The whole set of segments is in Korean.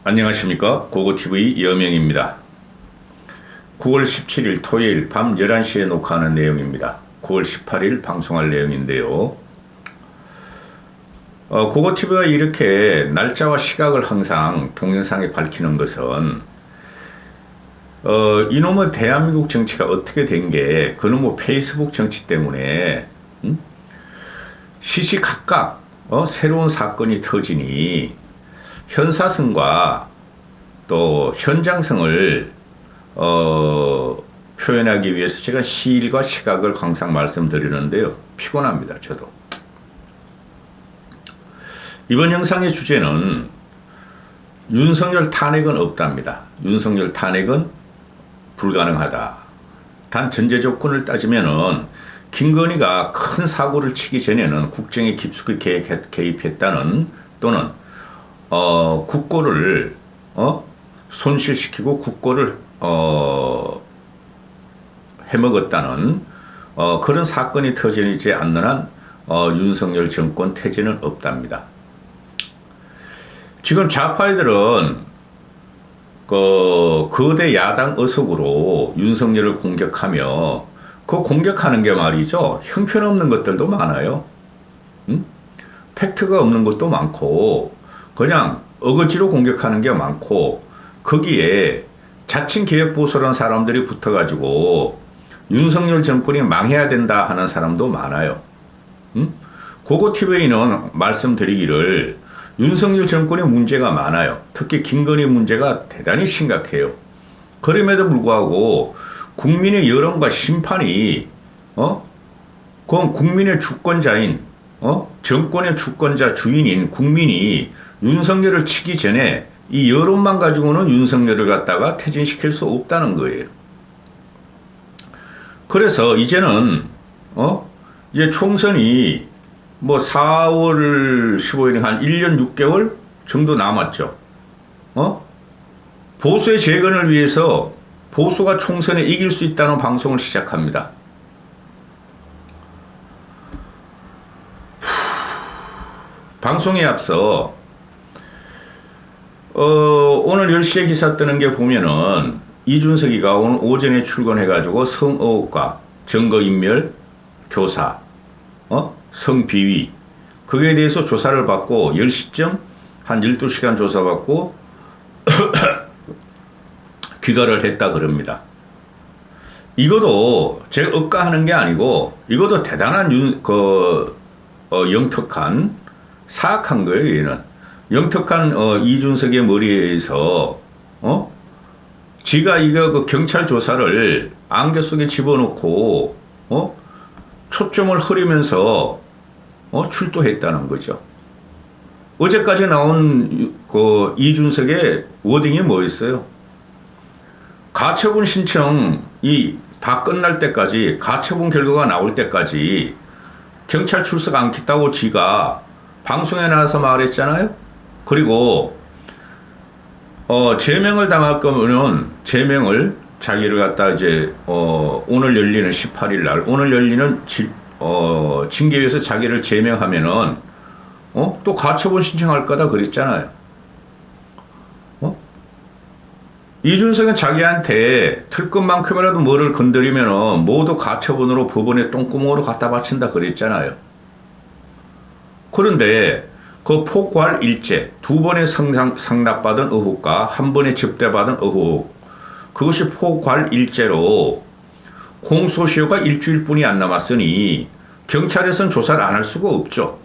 안녕하십니까. 고고TV 여명입니다. 9월 17일 토요일 밤 11시에 녹화하는 내용입니다. 9월 18일 방송할 내용인데요. 고고TV가 이렇게 날짜와 시각을 항상 동영상에 밝히는 것은 이놈의 대한민국 정치가 어떻게 된 게 그놈의 페이스북 정치 때문에 시시각각 새로운 사건이 터지니 현사성과 또 현장성을 표현하기 위해서 제가 시일과 시각을 항상 말씀드리는데요. 피곤합니다. 저도. 이번 영상의 주제는 윤석열 탄핵은 없답니다. 윤석열 탄핵은 불가능하다. 단 전제 조건을 따지면은 김건희가 큰 사고를 치기 전에는 국정에 깊숙이 개입했다는 또는 국고를 손실시키고 국고를 해먹었다는 그런 사건이 터지지 않는 한 윤석열 정권 퇴진은 없답니다. 지금 좌파애들은 거대 야당 의석으로 윤석열을 공격하며 그 공격하는 게 말이죠. 형편없는 것들도 많아요. 팩트가 없는 것도 많고 그냥 어거지로 공격하는 게 많고 거기에 자칭 개혁보수라는 사람들이 붙어가지고 윤석열 정권이 망해야 된다 하는 사람도 많아요. 고고TV는 말씀드리기를 윤석열 정권의 문제가 많아요. 특히 김건희 문제가 대단히 심각해요. 그럼에도 불구하고 국민의 여론과 심판이 그건 국민의 주권자인 정권의 주권자 주인인 국민이 윤석열을 치기 전에 이 여론만 가지고는 윤석열을 갖다가 퇴진시킬 수 없다는 거예요. 그래서 이제는 이제 총선이 뭐 4월 15일 한 1년 6개월 정도 남았죠. 보수의 재건을 위해서 보수가 총선에 이길 수 있다는 방송을 시작합니다. 방송에 앞서 오늘 10시에 기사 뜨는 게 보면은 이준석이가 오늘 오전에 출근해가지고 성의혹과 증거인멸, 교사, 성비위 그거에 대해서 조사를 받고 10시쯤 한 12시간 조사받고 귀가를 했다 그럽니다. 이것도 제가 억까하는 게 아니고 이것도 대단한 영특한 사악한 거예요. 얘는 영특한 이준석의 머리에서 지가 이거 그 경찰 조사를 안개 속에 집어넣고 초점을 흐리면서 출두했다는 거죠. 어제까지 나온 그 이준석의 워딩이 뭐였어요? 가처분 신청이 다 끝날 때까지 가처분 결과가 나올 때까지 경찰 출석 않겠다고 지가 방송에 나와서 말했잖아요. 그리고 제명을 당할 거면은 제명을 자기를 갖다 이제 오늘 열리는 18일 날 오늘 열리는 징계위에서 자기를 제명하면은 또 가처분 신청할 거다 그랬잖아요. 이준석은 자기한테 틀끝만큼이라도 뭐를 건드리면은 모두 가처분으로 법원에 똥구멍으로 갖다 바친다 그랬잖아요. 그런데 그 폭발 일제, 2번의 상납받은 의혹과 1번의 접대받은 의혹, 그것이 폭발 일제로 공소시효가 일주일뿐이 안 남았으니 경찰에서는 조사를 안 할 수가 없죠.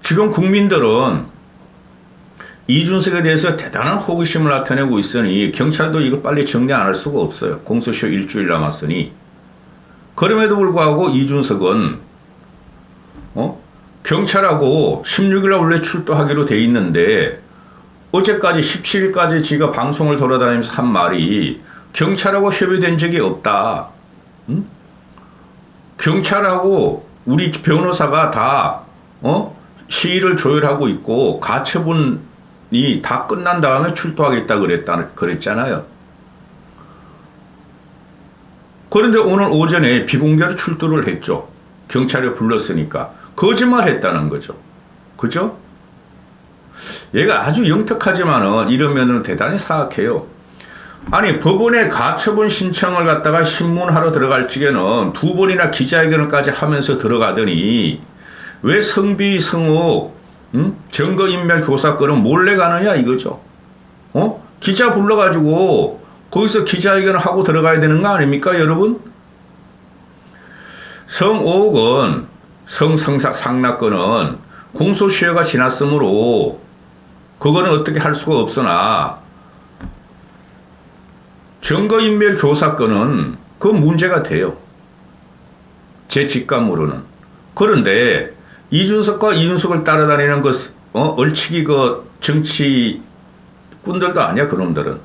지금 국민들은 이준석에 대해서 대단한 호기심을 나타내고 있으니 경찰도 이거 빨리 정리 안 할 수가 없어요. 공소시효 일주일 남았으니. 그럼에도 불구하고 이준석은 경찰하고 16일날 원래 출두하기로 돼 있는데 어제까지 17일까지 지가 방송을 돌아다니면서 한 말이 경찰하고 협의된 적이 없다. 경찰하고 우리 변호사가 다 시일을 조율하고 있고 가처분이 다 끝난 다음에 출두하겠다 그랬잖아요. 그런데 오늘 오전에 비공개로 출두를 했죠. 경찰에 불렀으니까. 거짓말 했다는 거죠. 그죠? 얘가 아주 영특하지만은 이러면은 대단히 사악해요. 아니 법원에 가처분 신청을 갖다가 신문하러 들어갈 적에는 두 번이나 기자회견까지 하면서 들어가더니 왜 성비 성옥 증거인멸 교사건은 몰래 가느냐 이거죠. 기자 불러가지고 거기서 기자회견을 하고 들어가야 되는 거 아닙니까 여러분? 성옥은 성상납건은 공소시효가 지났으므로 그거는 어떻게 할 수가 없으나 증거인멸 교사건은 그 문제가 돼요. 제 직감으로는. 그런데 이준석과 이준석을 따라다니는 그 얼치기 그 정치꾼들도 아니야 그놈들은.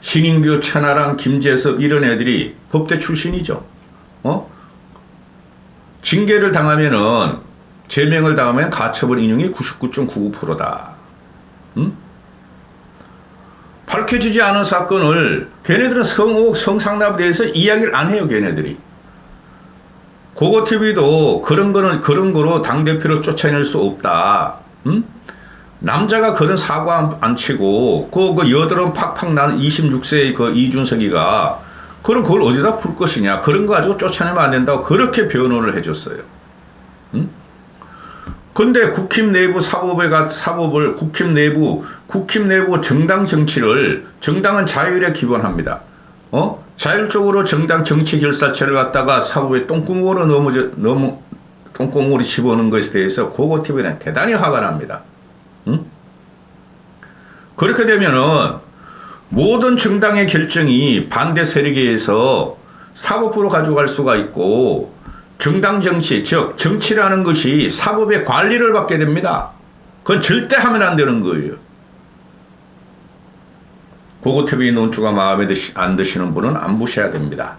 신인규, 천하람, 김재섭 이런 애들이 법대 출신이죠. 징계를 당하면은 제명을 당하면 가처분 인용이 99.99%다. 밝혀지지 않은 사건을 걔네들은 성옥, 성상납에 대해서 이야기를 안 해요, 걔네들이. 고고TV도 그런 거로 당대표를 쫓아낼 수 없다. 남자가 그런 사과 안 치고, 그 여드름 팍팍 나는 26세의 그 이준석이가, 그걸 어디다 풀 것이냐. 그런 거 가지고 쫓아내면 안 된다고 그렇게 변호를 해줬어요. 근데 국힘 내부 국힘 내부 정당 정치를, 정당은 자율에 기본합니다. 자율적으로 정당 정치 결사체를 갖다가 사법에 똥구멍으로 집어넣는 것에 대해서 고고TV는 대단히 화가 납니다. 그렇게 되면은 모든 정당의 결정이 반대 세력에 의해서 사법부로 가져갈 수가 있고, 정당 정치, 즉 정치라는 것이 사법의 관리를 받게 됩니다. 그건 절대 하면 안 되는 거예요. 고고TV 논주가 마음에 안 드시는 분은 안 보셔야 됩니다.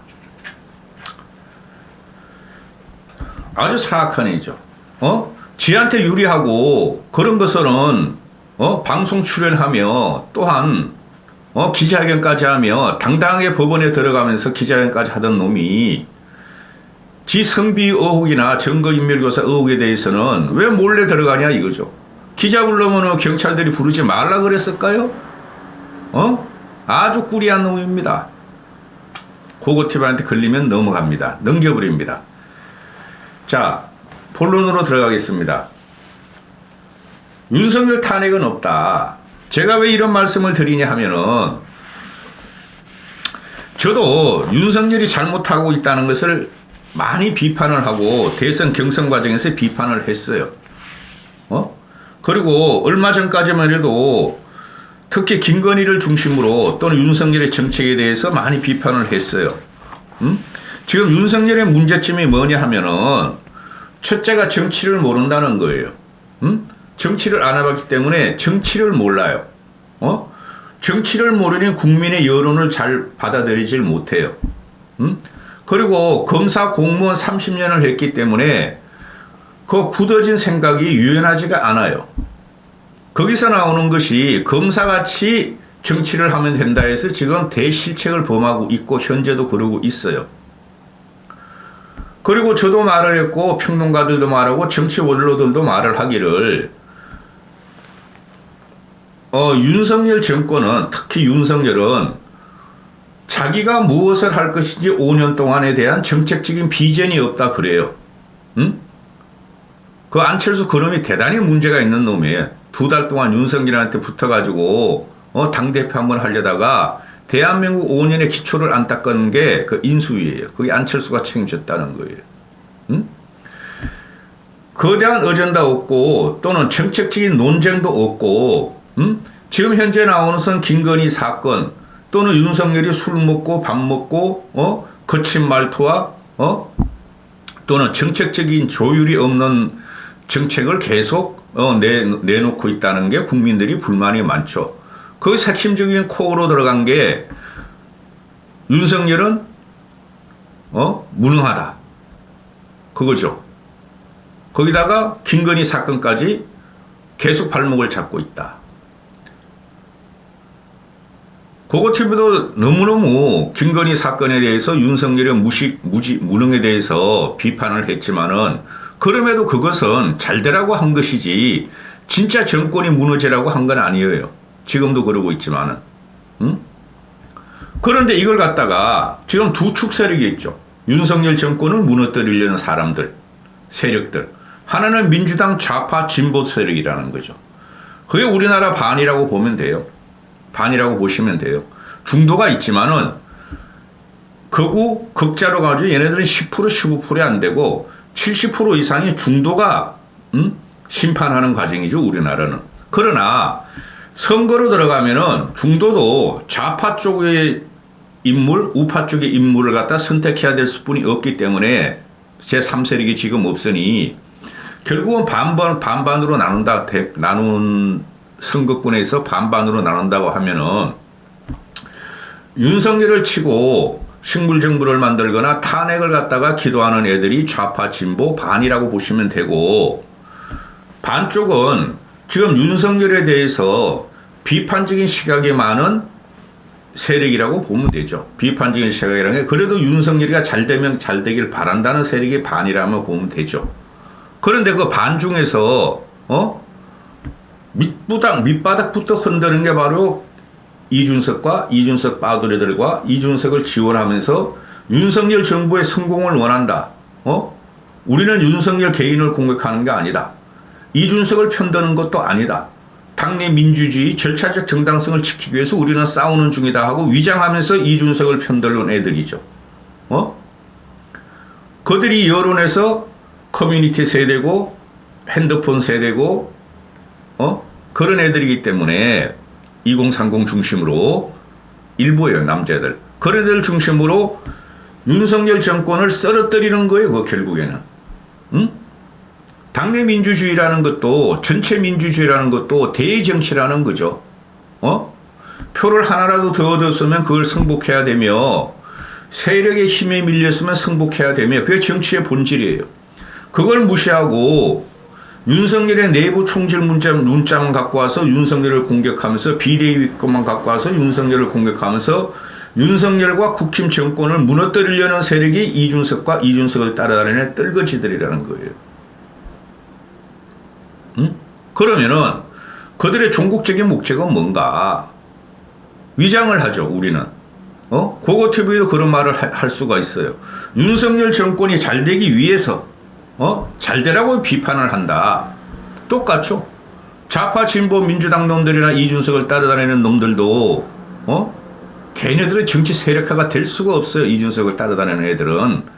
아주 사악한 애죠. 지한테 유리하고 그런 것은 방송 출연하며 또한 기자회견까지 하며 당당하게 법원에 들어가면서 기자회견까지 하던 놈이 지 성비 의혹이나 증거인멸교사 의혹에 대해서는 왜 몰래 들어가냐 이거죠. 기자 부르면 경찰들이 부르지 말라 그랬을까요? 아주 꾸리한 놈입니다. 고고TV한테 걸리면 넘어갑니다. 넘겨버립니다. 자, 본론으로 들어가겠습니다. 윤석열 탄핵은 없다. 제가 왜 이런 말씀을 드리냐 하면은, 저도 윤석열이 잘못하고 있다는 것을 많이 비판을 하고 대선 경선 과정에서 비판을 했어요. 그리고 얼마 전까지만 해도 특히 김건희를 중심으로 또는 윤석열의 정책에 대해서 많이 비판을 했어요. 지금 윤석열의 문제점이 뭐냐 하면은 첫째가 정치를 모른다는 거예요. 정치를 안 해봤기 때문에 정치를 몰라요. 정치를 모르니 국민의 여론을 잘 받아들이질 못해요. 그리고 검사 공무원 30년을 했기 때문에 그 굳어진 생각이 유연하지가 않아요. 거기서 나오는 것이 검사같이 정치를 하면 된다 해서 지금 대실책을 범하고 있고 현재도 그러고 있어요. 그리고 저도 말을 했고 평론가들도 말하고 정치 원로들도 말을 하기를, 윤석열 정권은, 특히 윤석열은 자기가 무엇을 할 것인지 5년 동안에 대한 정책적인 비전이 없다 그래요. 그 안철수 그놈이 대단히 문제가 있는 놈이에요. 2달 동안 윤석열한테 붙어가지고 당대표 한번 하려다가 대한민국 5년의 기초를 안 닦은 게 그 인수위예요. 그게 안철수가 책임졌다는 거예요. 거대한 어젠다 없고 또는 정책적인 논쟁도 없고, 지금 현재 나오는 선 김건희 사건 또는 윤석열이 술 먹고 밥 먹고 거친 말투와 또는 정책적인 조율이 없는 정책을 계속 내놓고 있다는 게 국민들이 불만이 많죠. 그 핵심적인 코어로 들어간 게 윤석열은 무능하다 그거죠. 거기다가 김건희 사건까지 계속 발목을 잡고 있다. 고고TV도 너무너무 김건희 사건에 대해서 윤석열의 무능에 대해서 비판을 했지만은, 그럼에도 그것은 잘 되라고 한 것이지 진짜 정권이 무너지라고 한 건 아니에요. 지금도 그러고 있지만은. 응? 그런데 이걸 갖다가 지금 두 축 세력이 있죠. 윤석열 정권을 무너뜨리려는 사람들, 세력들. 하나는 민주당 좌파 진보 세력이라는 거죠. 그게 우리나라 반이라고 보면 돼요. 반이라고 보시면 돼요. 중도가 있지만은 극우, 극자로 가지고 얘네들은 10% 15%에 안 되고 70% 이상이 중도가 심판하는 과정이죠. 우리나라는. 그러나 선거로 들어가면은 중도도 좌파 쪽의 인물, 우파 쪽의 인물을 갖다 선택해야 될 수뿐이 없기 때문에 제3세력이 지금 없으니 결국은 반반으로 나눈 선거권에서 반반으로 나눈다고 하면은 윤석열을 치고 식물정부를 만들거나 탄핵을 갖다가 기도하는 애들이 좌파 진보 반이라고 보시면 되고, 반쪽은 지금 윤석열에 대해서 비판적인 시각이 많은 세력이라고 보면 되죠. 비판적인 시각이라는 게 그래도 윤석열이가 잘 되면 잘 되길 바란다는 세력이 반이라면 보면 되죠. 그런데 그 반 중에서 밑바닥부터 흔드는 게 바로 이준석과 이준석 빠두리들과 이준석을 지원하면서 윤석열 정부의 성공을 원한다. 우리는 윤석열 개인을 공격하는 게 아니다. 이준석을 편드는 것도 아니다. 당내 민주주의 절차적 정당성을 지키기 위해서 우리는 싸우는 중이다 하고 위장하면서 이준석을 편드는 애들이죠. 그들이 여론에서 커뮤니티 세대고 핸드폰 세대고 그런 애들이기 때문에 2030 중심으로 일부예요. 남자들. 그런 애들 중심으로 윤석열 정권을 쓰러뜨리는 거예요. 그 결국에는. 당내 민주주의라는 것도 전체 민주주의라는 것도 대정치라는 거죠. 표를 하나라도 더 얻었으면 그걸 승복해야 되며 세력의 힘에 밀렸으면 승복해야 되며 그게 정치의 본질이에요. 그걸 무시하고 윤석열의 내부 총질 문자만 갖고 와서 윤석열을 공격하면서 비대위 것만 갖고 와서 윤석열을 공격하면서 윤석열과 국힘 정권을 무너뜨리려는 세력이 이준석과 이준석을 따라다니는 떨거지들이라는 거예요. 그러면은 그들의 종국적인 목적은 뭔가? 위장을 하죠. 우리는. 고고TV도 그런 말을 할 수가 있어요. 윤석열 정권이 잘 되기 위해서 잘 되라고 비판을 한다. 똑같죠. 좌파 진보 민주당 놈들이나 이준석을 따라다니는 놈들도 걔네들의 정치 세력화가 될 수가 없어요. 이준석을 따라다니는 애들은.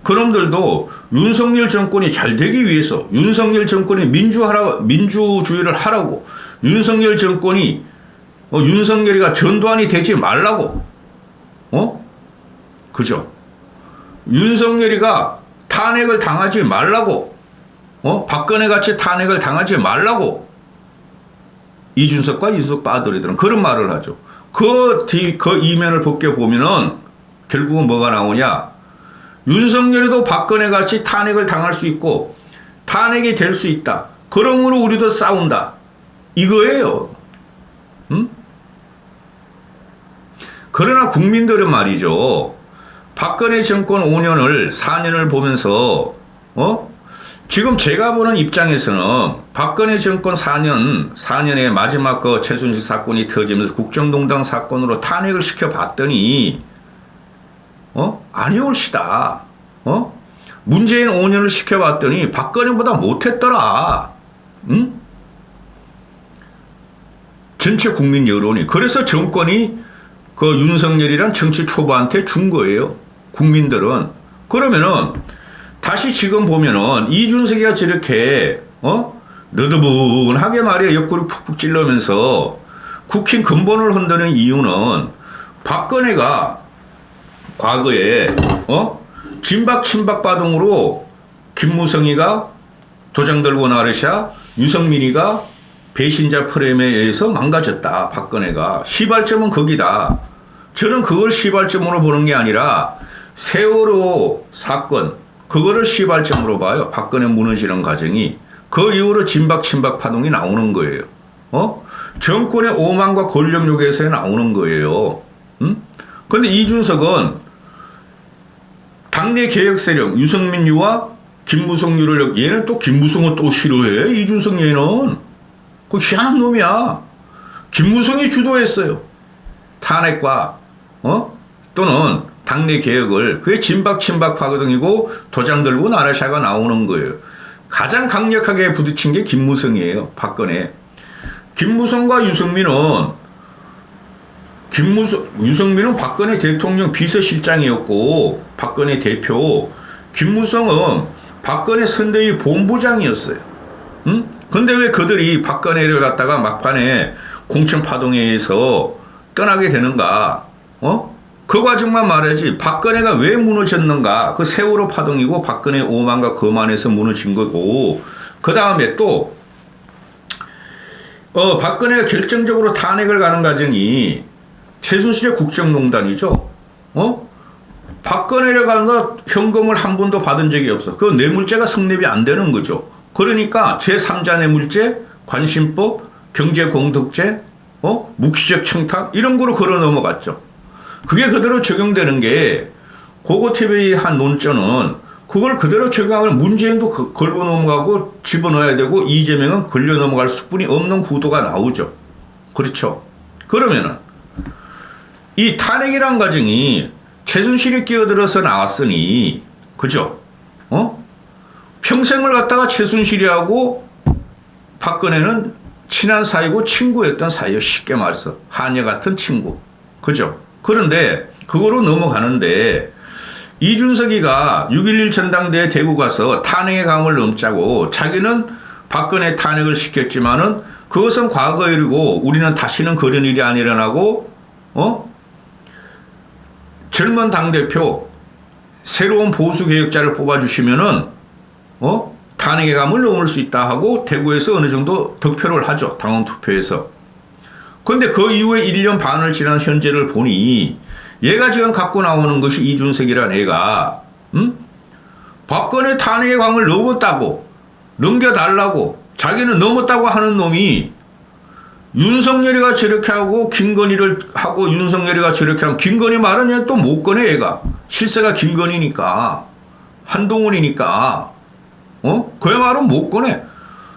그놈들도 윤석열 정권이 잘 되기 위해서 윤석열 정권이 민주주의를 하라고 윤석열 정권이 윤석열이가 전두환이 되지 말라고 그죠? 윤석열이가 탄핵을 당하지 말라고 박근혜같이 탄핵을 당하지 말라고 이준석과 이준석 빠돌이들은 그런 말을 하죠. 그 이면을 벗겨보면은 결국은 뭐가 나오냐? 윤석열이도 박근혜같이 탄핵을 당할 수 있고 탄핵이 될 수 있다. 그러므로 우리도 싸운다. 이거예요. 그러나 국민들은 말이죠. 박근혜 정권 4년을 보면서 지금 제가 보는 입장에서는 박근혜 정권 4년의 마지막 그 최순실 사건이 터지면서 국정농단 사건으로 탄핵을 시켜봤더니 아니올시다. 문재인 5년을 시켜봤더니 박근혜보다 못했더라. 전체 국민 여론이. 그래서 정권이 그 윤석열이란 정치 초보한테 준 거예요. 국민들은. 그러면은 다시 지금 보면은 이준석이가 저렇게 너드분하게 말이야 옆구리 푹푹 찔러면서 국힘 근본을 흔드는 이유는 박근혜가 과거에 진박 친박 바동으로 김무성이가 도장 들고 나르샤 유성민이가 배신자 프레임에 의해서 망가졌다. 박근혜가. 시발점은 거기다. 저는 그걸 시발점으로 보는 게 아니라 세월호 사건 그거를 시발점으로 봐요. 박근혜 무너지는 과정이. 그 이후로 진박 친박 파동이 나오는 거예요. 정권의 오만과 권력 욕에서 나오는 거예요. 근데 이준석은 당내 개혁 세력 유승민유와 김무성유를 얘는 또 김무성은 또 싫어해. 이준석 얘는 그 희한한 놈이야. 김무성이 주도했어요. 탄핵과 또는 당내 개혁을. 그게 진박친박 파거등이고 도장 들고 나라샤가 나오는 거예요. 가장 강력하게 부딪힌 게 김무성이에요. 박근혜. 김무성과 유승민은 박근혜 대통령 비서실장이었고 박근혜 대표, 김무성은 박근혜 선대위 본부장이었어요. 응? 근데 왜 그들이 박근혜를 갖다가 막판에 공천파동에 의해서 떠나게 되는가? 그 과정만 말하지 박근혜가 왜 무너졌는가? 그 세월호 파동이고 박근혜 오만과 거만에서 무너진 거고, 그 다음에 또 박근혜가 결정적으로 탄핵을 가는 과정이 최순실의 국정농단이죠. 박근혜를 가서 현금을 한 번도 받은 적이 없어. 그 뇌물죄가 성립이 안 되는 거죠. 그러니까 제3자 뇌물죄, 관심법, 경제공덕죄, 묵시적 청탁 이런 거로 걸어 넘어갔죠. 그게 그대로 적용되는 게 고고TV의 한 논조는 그걸 그대로 적용하면 문재인도 걸고 넘어가고 집어넣어야 되고 이재명은 걸려 넘어갈 수뿐이 없는 구도가 나오죠. 그렇죠. 그러면은 이 탄핵이란 과정이 최순실이 끼어들어서 나왔으니, 그죠? 평생을 갖다가 최순실이하고 박근혜는 친한 사이고 친구였던 사이요. 쉽게 말해서 하녀 같은 친구. 그죠? 그런데 그거로 넘어가는데 이준석이가 6.11 전당대회 대구 가서 탄핵의 강을 넘자고 자기는 박근혜 탄핵을 시켰지만은 그것은 과거 일이고 우리는 다시는 그런 일이 안 일어나고 젊은 당대표 새로운 보수개혁자를 뽑아주시면은 탄핵의 감을 넘을 수 있다 하고 대구에서 어느 정도 득표를 하죠. 당원투표에서. 근데 그 이후에 1년 반을 지난 현재를 보니 얘가 지금 갖고 나오는 것이 이준석이란 애가 박근혜 탄핵의 강을 넘었다고, 넘겨달라고 자기는 넘었다고 하는 놈이 윤석열이가 저렇게 하고 김건희를 하고 윤석열이가 저렇게 하면 김건희 말은 얘 또 못 꺼내. 얘가 실세가 김건희니까 한동훈이니까 그의 말은 못 꺼내.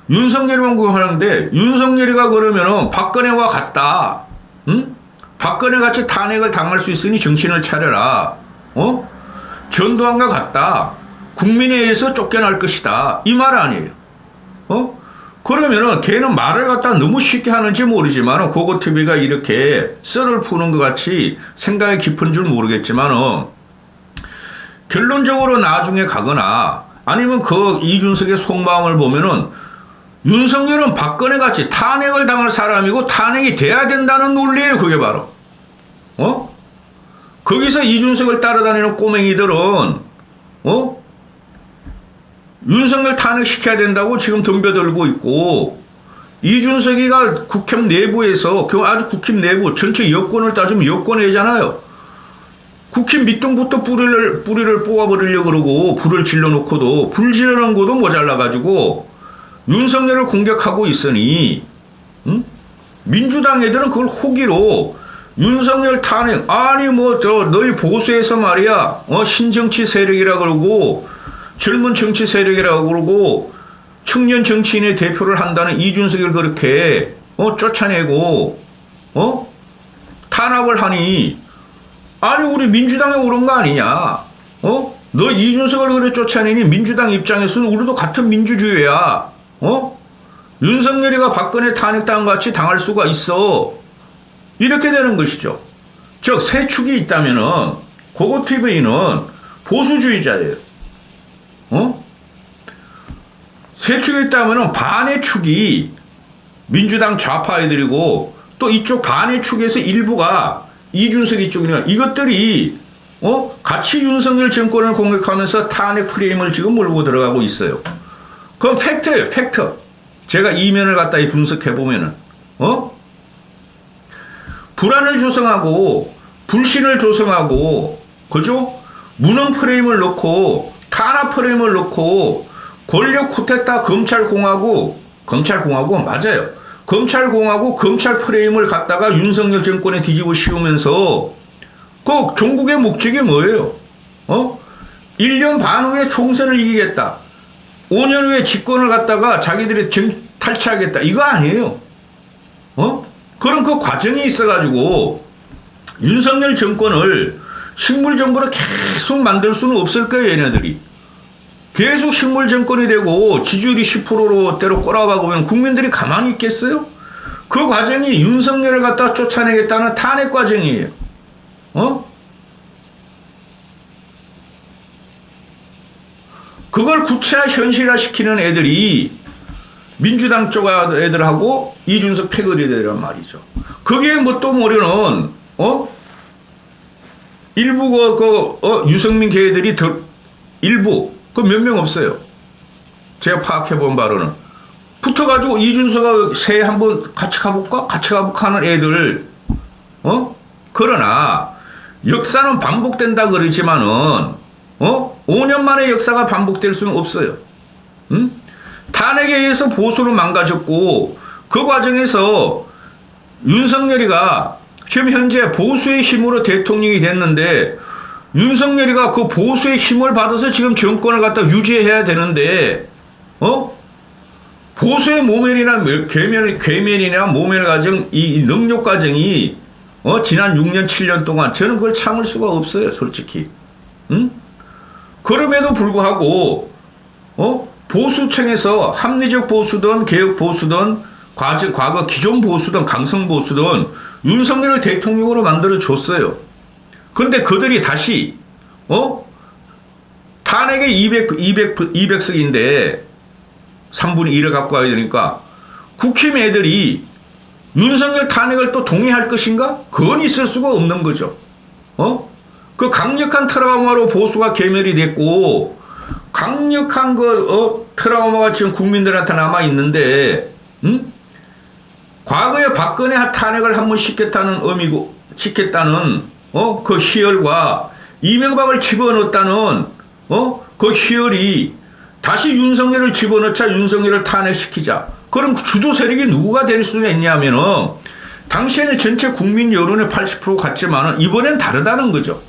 윤석열이만 그거 하는데 윤석열이가 그러면은 박근혜와 같다. 박근혜 같이 탄핵을 당할 수 있으니 정신을 차려라. 전두환과 같다. 국민에 의해서 쫓겨날 것이다. 이 말 아니에요. 그러면은 걔는 말을 갖다 너무 쉽게 하는지 모르지만은 고고TV가 이렇게 썰을 푸는 것 같이 생각이 깊은 줄 모르겠지만은 결론적으로 나중에 가거나 아니면 그 이준석의 속마음을 보면은 윤석열은 박근혜 같이 탄핵을 당할 사람이고 탄핵이 돼야 된다는 논리예요. 그게 바로. 거기서 이준석을 따라다니는 꼬맹이들은 윤석열 탄핵시켜야 된다고 지금 덤벼들고 있고, 이준석이가 국힘 내부에서, 아주 국힘 내부, 전체 여권을 따지면 여권이잖아요. 국힘 밑둥부터 뿌리를 뽑아버리려고 그러고, 불을 질러놓고도, 불 지르는 것도 모자라가지고, 윤석열을 공격하고 있으니, 민주당 애들은 그걸 호기로, 윤석열 탄핵, 아니, 너희 보수에서 말이야, 신정치 세력이라 그러고, 젊은 정치 세력이라고 그러고 청년 정치인의 대표를 한다는 이준석을 그렇게 쫓아내고 탄압을 하니, 아니 우리 민주당에 오른 거 아니냐? 너 이준석을 그래 쫓아내니 민주당 입장에서는 우리도 같은 민주주의야. 윤석열이가 박근혜 탄핵당 같이 당할 수가 있어. 이렇게 되는 것이죠. 즉 세 축이 있다면은 고고TV는 보수주의자예요. 세 축이 있다면 반의 축이 민주당 좌파 애들이고 또 이쪽 반의 축에서 일부가 이준석 이쪽이니까 이것들이 같이 윤석열 정권을 공격하면서 탄핵 프레임을 지금 몰고 들어가고 있어요. 그건 팩트예요. 팩트. 제가 이면을 갖다 분석해 보면은 불안을 조성하고 불신을 조성하고, 그죠? 무능 프레임을 넣고 탄압 프레임을 넣고 권력 쿠데타 검찰공화국 맞아요. 검찰공화국 검찰 프레임을 갖다가 윤석열 정권에 뒤집어 씌우면서 그 종국의 목적이 뭐예요? 1년 반 후에 총선을 이기겠다. 5년 후에 집권을 갖다가 자기들의 탈취하겠다. 이거 아니에요. 그런 그 과정이 있어가지고 윤석열 정권을 식물정부로 계속 만들 수는 없을 거예요, 얘네들이. 계속 식물정권이 되고 지지율이 10%대로 꼬라박으면 국민들이 가만히 있겠어요? 그 과정이 윤석열을 갖다 쫓아내겠다는 탄핵 과정이에요. 그걸 구체화 현실화 시키는 애들이 민주당 쪽 애들하고 이준석 패거리들이란 말이죠. 그게 뭐 또 모르는 일부 유승민 걔들이 일부 그 몇 명 없어요. 제가 파악해본 바로는 붙어가지고 이준석과 새해 한번 같이 가볼까? 같이 가볼까 하는 애들. 그러나 역사는 반복된다 그러지만은 5년 만에 역사가 반복될 수는 없어요. 탄핵에 의해서 보수는 망가졌고 그 과정에서 윤석열이가 지금 현재 보수의 힘으로 대통령이 됐는데 윤석열이가 그 보수의 힘을 받아서 지금 정권을 갖다 유지해야 되는데 보수의 모면이나 괴면이나 모면 과정 이 능력 과정이 지난 6년 7년 동안 저는 그걸 참을 수가 없어요, 솔직히. 그럼에도 불구하고 보수층에서 합리적 보수든 개혁 보수든 과거 기존 보수든 강성 보수든 윤석열을 대통령으로 만들어 줬어요. 근데 그들이 다시 탄핵에 200석인데 3분의 1을 갖고 와야 되니까 국힘 애들이 윤석열 탄핵을 또 동의할 것인가? 그건 있을 수가 없는 거죠. 그 강력한 트라우마로 보수가 괴멸이 됐고 강력한 트라우마가 지금 국민들한테 남아 있는데 과거에 박근혜 탄핵을 한번 시켰다는 의미고 시켰다는 그 희열과 이명박을 집어넣었다는 그 희열이 다시 윤석열을 집어넣자 윤석열을 탄핵시키자. 그럼 주도 세력이 누구가 될 수 있냐면은 당시에는 전체 국민 여론의 80% 같지만은 이번엔 다르다는 거죠.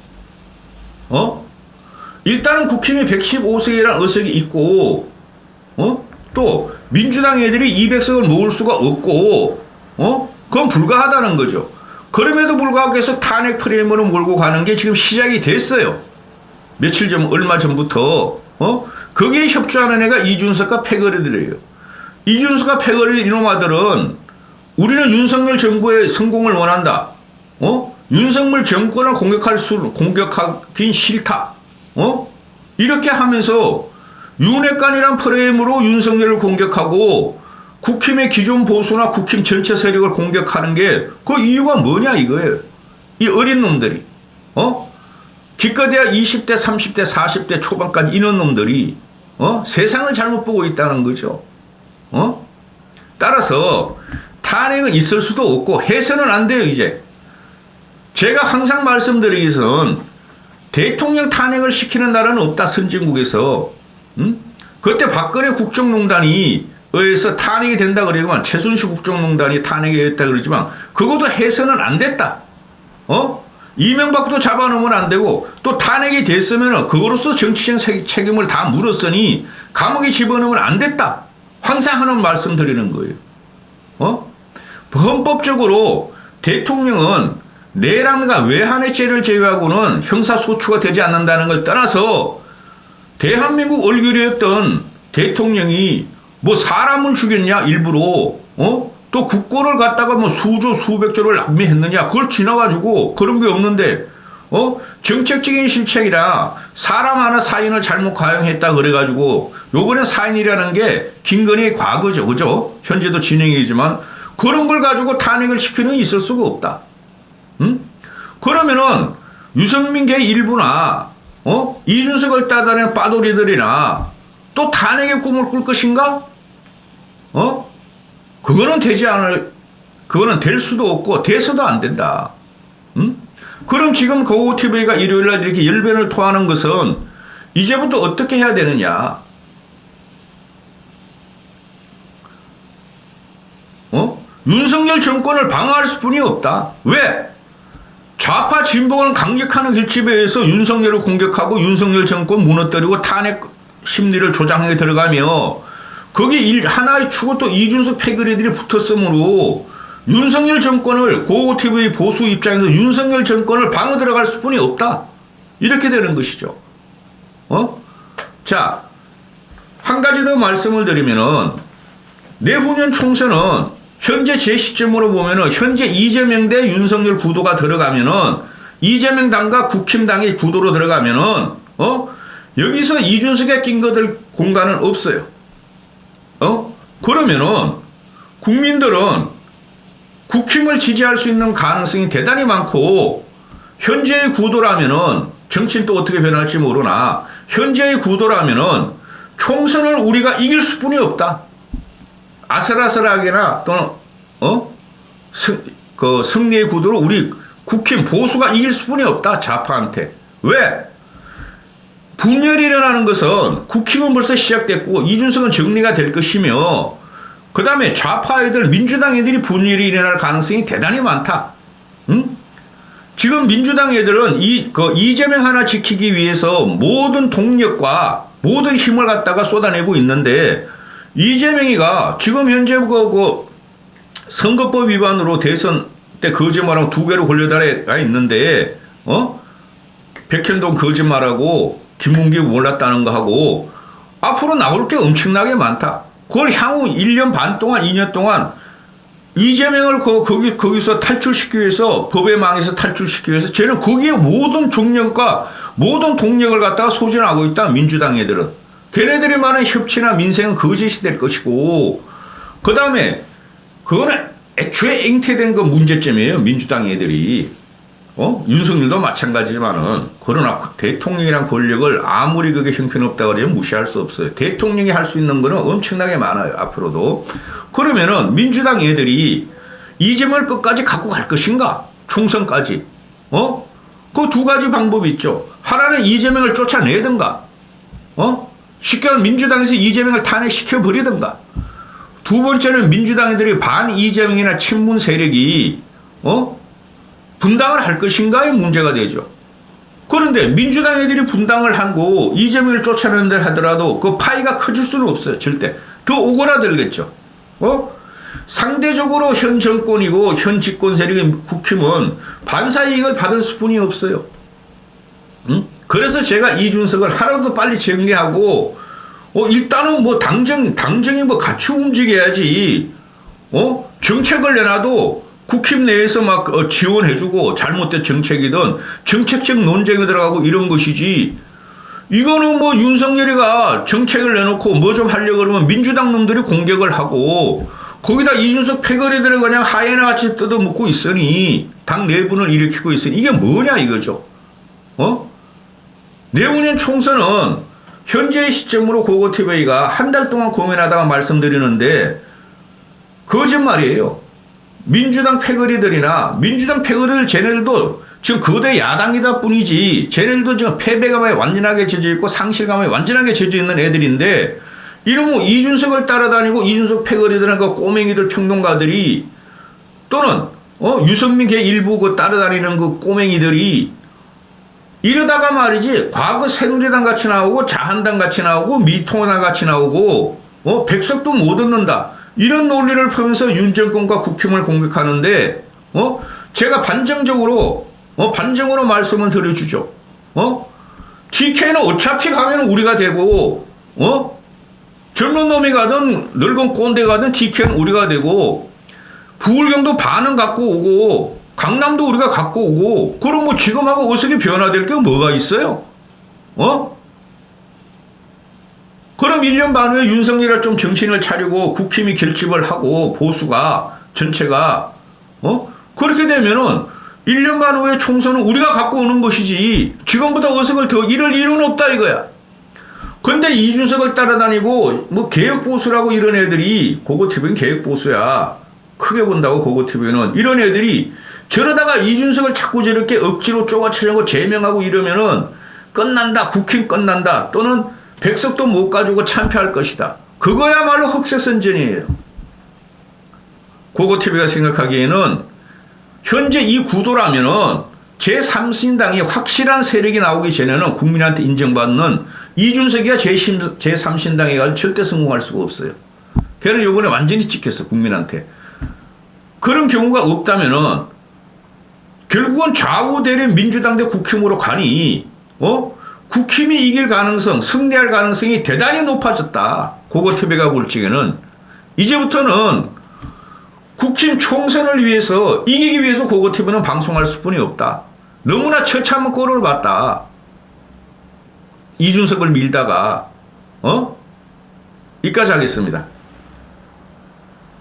일단은 국힘이 115석이라는 의석이 있고 또 민주당 애들이 200석을 모을 수가 없고 그건 불가하다는 거죠. 그럼에도 불구하고 계속 탄핵 프레임으로 몰고 가는 게 지금 시작이 됐어요. 며칠 전 얼마 전부터 거기에 협조하는 애가 이준석과 패거리들이에요. 이준석과 패거리 이놈아들은 우리는 윤석열 정부의 성공을 원한다. 윤석열 정권을 공격하긴 싫다. 이렇게 하면서 윤핵관이란 프레임으로 윤석열을 공격하고 국힘의 기존 보수나 국힘 전체 세력을 공격하는 게 그 이유가 뭐냐 이거예요. 이 어린 놈들이. 기껏해야 20대, 30대, 40대 초반까지 이런 놈들이 세상을 잘못 보고 있다는 거죠. 따라서 탄핵은 있을 수도 없고 해서는 안 돼요, 이제. 제가 항상 말씀드리기선 대통령 탄핵을 시키는 나라는 없다, 선진국에서. 그때 박근혜 국정농단이 의해서 탄핵이 된다 그러지만 최순실 국정농단이 탄핵이 됐다 그러지만 그것도 해서는 안 됐다. 이명박도 잡아놓으면 안 되고 또 탄핵이 됐으면 그거로서 정치적 책임을 다 물었으니 감옥에 집어넣으면 안 됐다. 항상 하는 말씀 드리는 거예요. 헌법적으로 대통령은 내란과 외환해죄를 제외하고는 형사소추가 되지 않는다는 걸 떠나서 대한민국 얼굴이었던 대통령이 뭐 사람을 죽였냐 일부러 또 국고를 갖다가 뭐 수조 수백조를 낭비했느냐 그걸 지나가지고 그런 게 없는데 정책적인 실책이라 사람 하나 사인을 잘못 과용했다 그래가지고 요번에 사인이라는 게 김건희의 과거죠, 그죠? 현재도 진행이지만 그런 걸 가지고 탄핵을 시키는 있을 수가 없다. 그러면은 유승민계 일부나 이준석을 따다는 빠돌이들이나 또 탄핵의 꿈을 꿀 것인가? 그거는 그거는 될 수도 없고 돼서도 안 된다. 그럼 지금 고고TV가 일요일날 이렇게 열변을 토하는 것은 이제부터 어떻게 해야 되느냐? 윤석열 정권을 방어할 수뿐이 없다. 왜? 좌파 진보는 강력한 결집에 의해서 윤석열을 공격하고 윤석열 정권 무너뜨리고 탄핵 심리를 조장해 들어가며 거기 하나의 축은 또 이준석 패거리들이 붙었으므로 윤석열 정권을 고고TV 보수 입장에서 윤석열 정권을 방어 들어갈 수뿐이 없다. 이렇게 되는 것이죠. 자, 한 가지 더 말씀을 드리면은 내후년 총선은 현재 제 시점으로 보면은 현재 이재명 대 윤석열 구도가 들어가면은 이재명 당과 국힘당의 구도로 들어가면은 여기서 이준석에 낀 것들 공간은 없어요. 그러면은 국민들은 국힘을 지지할 수 있는 가능성이 대단히 많고 현재의 구도라면은 정치는 또 어떻게 변할지 모르나 현재의 구도라면은 총선을 우리가 이길 수뿐이 없다. 아슬아슬하게나 또는 승리의 구도로 우리 국힘 보수가 이길 수뿐이 없다. 좌파한테. 왜? 분열이 일어나는 것은 국힘은 벌써 시작됐고 이준석은 정리가 될 것이며 그 다음에 좌파 애들 민주당 애들이 분열이 일어날 가능성이 대단히 많다. 응? 지금 민주당 애들은 이재명 하나 지키기 위해서 모든 동력과 모든 힘을 갖다가 쏟아내고 있는데 이재명이가 지금 현재 선거법 위반으로 대선 때 거짓말하고 2개로 걸려다가 있는데 백현동 거짓말하고 김문기 몰랐다는 거 하고 앞으로 나올 게 엄청나게 많다. 그걸 향후 1년 반 동안 2년 동안 이재명을 거기서 탈출시키기 위해서 법의 망에서 탈출시키기 위해서 쟤는 거기에 모든 종력과 모든 동력을 갖다가 소진하고 있다. 민주당 애들은. 걔네들이 말하는 협치나 민생은 거짓이 될 것이고 그 다음에 그거는 애초에 앵태된 그 문제점이에요. 민주당 애들이. 윤석열도 마찬가지지만은 그러나 대통령이란 권력을 아무리 그게 형편없다고 그러면 무시할 수 없어요. 대통령이 할 수 있는 거는 엄청나게 많아요. 앞으로도. 그러면은 민주당 애들이 이재명을 끝까지 갖고 갈 것인가? 총선까지. 그 두 가지 방법이 있죠. 하나는 이재명을 쫓아내든가. 쉽게 말하면 민주당에서 이재명을 탄핵시켜버리든가. 두 번째는 민주당 애들이 반 이재명이나 친문 세력이 분당을 할 것인가의 문제가 되죠. 그런데 민주당 애들이 분당을 하고 이재명을 쫓아낸다 하더라도 그 파이가 커질 수는 없어요. 절대. 더 오그라들겠죠. 상대적으로 현 정권이고 현 집권 세력인 국힘은 반사 이익을 받을 수뿐이 없어요. 그래서 제가 이준석을 하루도 빨리 정리하고 일단은 뭐 당정이 뭐 같이 움직여야지. 정책을 내놔도 국힘 내에서 막 지원해주고 잘못된 정책이든 정책적 논쟁에 들어가고 이런 것이지. 이거는 뭐 윤석열이가 정책을 내놓고 뭐 좀 하려고 그러면 민주당 놈들이 공격을 하고 거기다 이준석 패거리들을 그냥 하이에나 같이 뜯어먹고 있으니 당 내분을 일으키고 있으니 이게 뭐냐 이거죠. 내후년 총선은 현재의 시점으로 고고TV가 한 달 동안 고민하다가 말씀드리는데 거짓말이에요. 민주당 패거리들이나 민주당 패거리들 쟤네들도 지금 거대 야당이다 뿐이지 쟤네들도 지금 패배감에 완전하게 젖어있고 상실감에 완전하게 젖어있는 애들인데 이런 뭐 이준석을 따라다니고 이준석 패거리들은 그 꼬맹이들 평론가들이 또는 유승민 걔 일부 그 따라다니는 그 꼬맹이들이 이러다가 말이지 과거 새누리당 같이 나오고 자한당 같이 나오고 미통당 같이 나오고 백석도 못 얻는다. 이런 논리를 펴면서 윤 정권과 국힘을 공격하는데 제가 반정으로 말씀을 드려주죠. TK는 어차피 가면 우리가 되고 젊은 놈이 가든 늙은 꼰대 가든 TK는 우리가 되고 부울경도 반은 갖고 오고 강남도 우리가 갖고 오고 그럼 뭐 지금하고 어떻게 변화될 게 뭐가 있어요? 그럼 1년 반 후에 윤석열이 좀 정신을 차리고 국힘이 결집을 하고 보수가 전체가 그렇게 되면은 1년 반 후에 총선은 우리가 갖고 오는 것이지 지금보다 어색을 더 이럴 일은 없다 이거야. 근데 이준석을 따라다니고 뭐 개혁보수라고 이런 애들이 고고TV는 개혁보수야. 크게 본다고 고고TV는 이런 애들이 저러다가 이준석을 자꾸 저렇게 억지로 쪼가치려고 제명하고 이러면은 끝난다. 국힘 끝난다. 또는 백석도 못 가지고 참패할 것이다. 그거야말로 흑색선전이에요. 고고TV가 생각하기에는 현재 이 구도라면은 제3신당이 확실한 세력이 나오기 전에는 국민한테 인정받는 이준석이야 제3신당에 가서 절대 성공할 수가 없어요. 걔는 요번에 완전히 찍혔어, 국민한테. 그런 경우가 없다면은 결국은 좌우 대립 민주당 대 국힘으로 가니 국힘이 이길 가능성, 승리할 가능성이 대단히 높아졌다. 고거TV가 볼 적에는 이제부터는 국힘 총선을 위해서 이기기 위해서 고거TV는 방송할 수뿐이 없다. 너무나 처참한 꼴을 봤다. 이준석을 밀다가 이까지 하겠습니다.